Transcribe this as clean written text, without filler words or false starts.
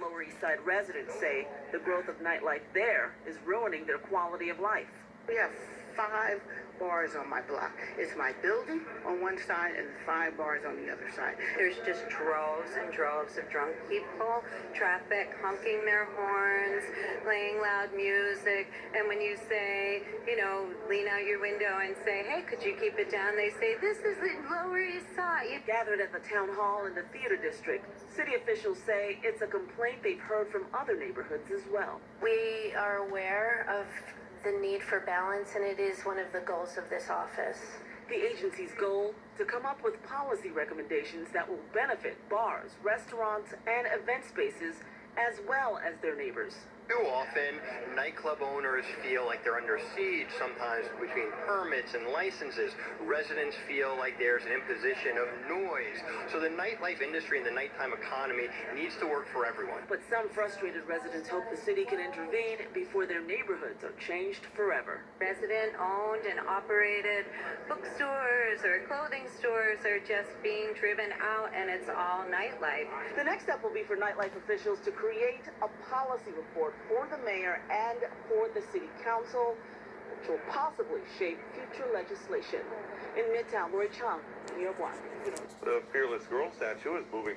Lower East Side residents say the growth of nightlife there is ruining their quality of life. We have 5 bars on my block. It's my building on one side and 5 bars on the other side. There's just droves and droves of drunk people, traffic honking their horns, playing loud music. And when you say, lean out your window and say, hey, could you keep it down? They say, this is the Lower East Side. Gathered at the town hall in the theater district, city officials say it's a complaint they've heard from other neighborhoods as well. We are aware of the need for balance, and it is one of the goals of this office. The agency's goal, to come up with policy recommendations that will benefit bars, restaurants, and event spaces, as well as their neighbors. Too often, nightclub owners feel like they're under siege, sometimes between permits and licenses. Residents feel like there's an imposition of noise. So the nightlife industry and the nighttime economy needs to work for everyone. But some frustrated residents hope the city can intervene before their neighborhoods are changed forever. Resident-owned and operated bookstores or clothing stores are just being driven out, and it's all nightlife. The next step will be for nightlife officials to create a policy report for the mayor and for the city council, which will possibly shape future legislation. In Midtown, Roy Chung, New York One. The Fearless Girl statue is moving to